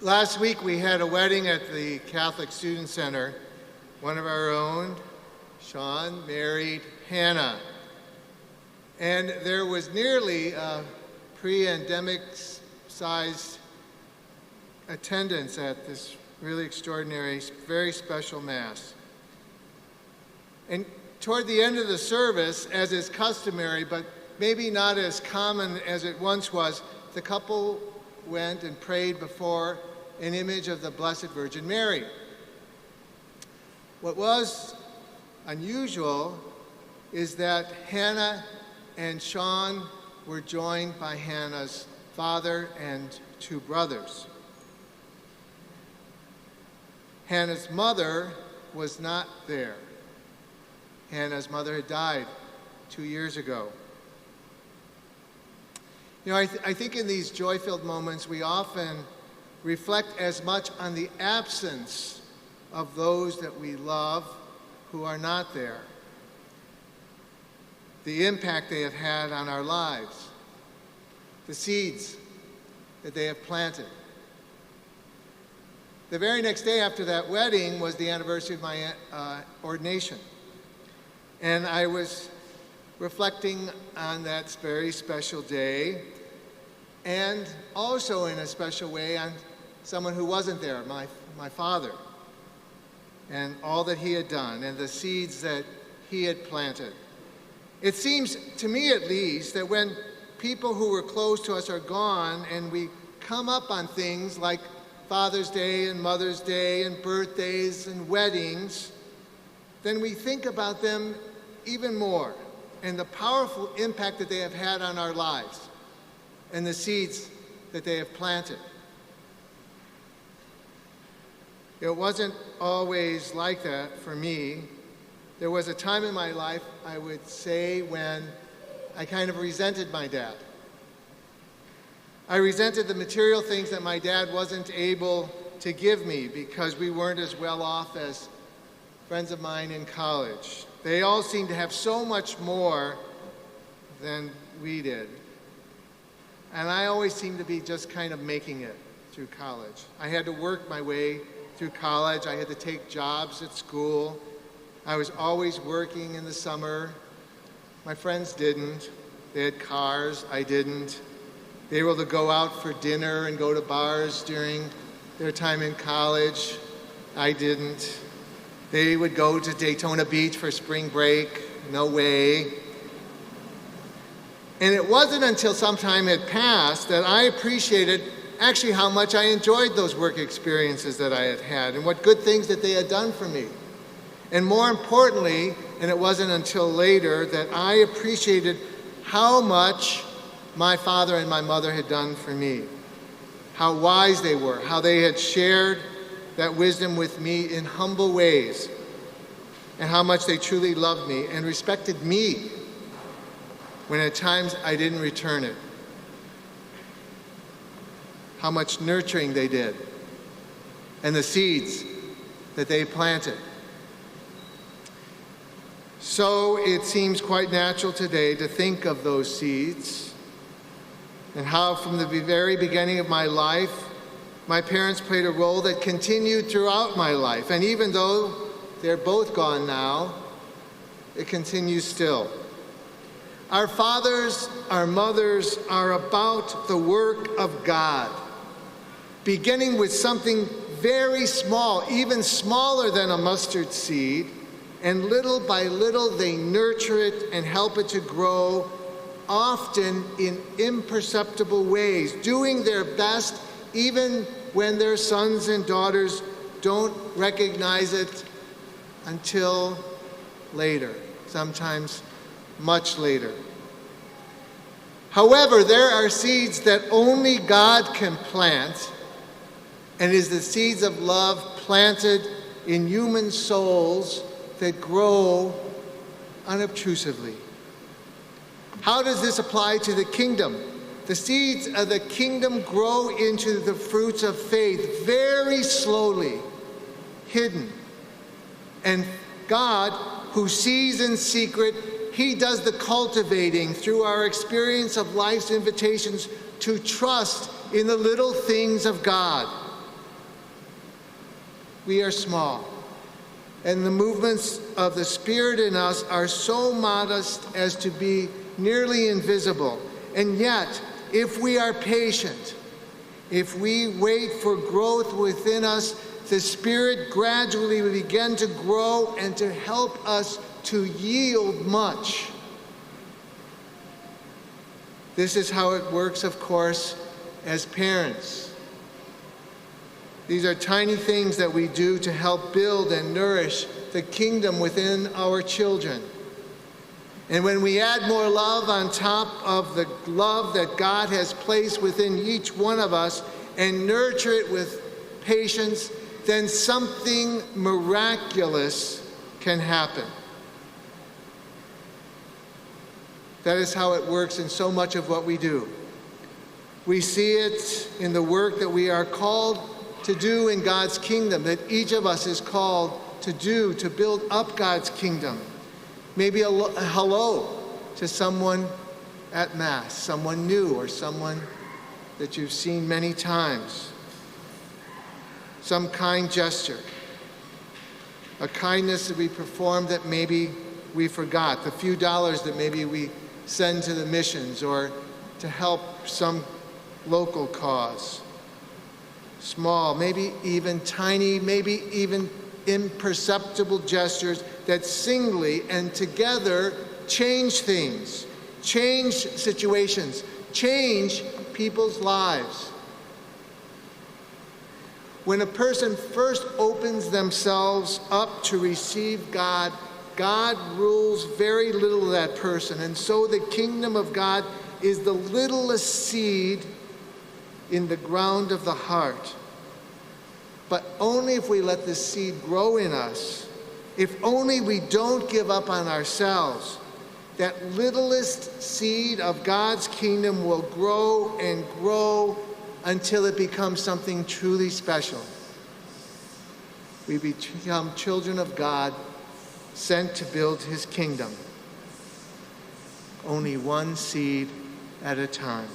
Last week we had a wedding at the Catholic Student Center. One of our own, Sean, married Hannah. And there was nearly a pre-endemic sized attendance at this really extraordinary, very special Mass. And toward the end of the service, as is customary, but maybe not as common as it once was, the couple went and prayed before an image of the Blessed Virgin Mary. What was unusual is that Hannah and Sean were joined by Hannah's father and two brothers. Hannah's mother was not there. Hannah's mother had died 2 years ago. You know, I think in these joy-filled moments, we often reflect as much on the absence of those that we love who are not there, the impact they have had on our lives, the seeds that they have planted. The very next day after that wedding was the anniversary of my ordination. And I was reflecting on that very special day, and also in a special way on someone who wasn't there, my father, and all that he had done, and the seeds that he had planted. It seems, to me at least, that when people who were close to us are gone, and we come up on things like Father's Day and Mother's Day and birthdays and weddings, then we think about them even more, and the powerful impact that they have had on our lives, and the seeds that they have planted. It wasn't always like that for me. There was a time in my life, I would say, when I kind of resented my dad. I resented the material things that my dad wasn't able to give me because we weren't as well off as friends of mine in college. They all seemed to have so much more than we did. And I always seemed to be just kind of making it through college. I had to work my way through college. I had to take jobs at school. I was always working in the summer. My friends didn't. They had cars. I didn't. They were able to go out for dinner and go to bars during their time in college. I didn't. They would go to Daytona Beach for spring break. No way. And it wasn't until some time had passed that I appreciated actually how much I enjoyed those work experiences that I had had and what good things that they had done for me. And more importantly, and it wasn't until later, that I appreciated how much my father and my mother had done for me, how wise they were, how they had shared that wisdom with me in humble ways, and how much they truly loved me and respected me when at times I didn't return it. How much nurturing they did, and the seeds that they planted. So it seems quite natural today to think of those seeds and how from the very beginning of my life, my parents played a role that continued throughout my life. And even though they're both gone now, it continues still. Our fathers, our mothers are about the work of God, beginning with something very small, even smaller than a mustard seed, and little by little they nurture it and help it to grow, often in imperceptible ways, doing their best even when their sons and daughters don't recognize it until later, sometimes much later. However, there are seeds that only God can plant, and it is the seeds of love planted in human souls that grow unobtrusively. How does this apply to the kingdom? The seeds of the kingdom grow into the fruits of faith very slowly, hidden. And God, who sees in secret, He does the cultivating through our experience of life's invitations to trust in the little things of God, we are small. And the movements of the Spirit in us are so modest as to be nearly invisible. And yet, if we are patient, if we wait for growth within us, the Spirit gradually will begin to grow and to help us to yield much. This is how it works, of course, as parents. These are tiny things that we do to help build and nourish the kingdom within our children. And when we add more love on top of the love that God has placed within each one of us and nurture it with patience, then something miraculous can happen. That is how it works in so much of what we do. We see it in the work that we are called to do in God's kingdom, that each of us is called to do, to build up God's kingdom. Maybe a hello to someone at Mass, someone new or someone that you've seen many times. Some kind gesture, a kindness that we performed that maybe we forgot, the few dollars that maybe we send to the missions or to help some local cause. Small, maybe even tiny, maybe even imperceptible gestures that singly and together change things, change situations, change people's lives. When a person first opens themselves up to receive God, God rules very little of that person. And so the kingdom of God is the littlest seed in the ground of the heart. But only if we let the seed grow in us, if only we don't give up on ourselves, that littlest seed of God's kingdom will grow and grow until it becomes something truly special. We become children of God, sent to build his kingdom. Only one seed at a time.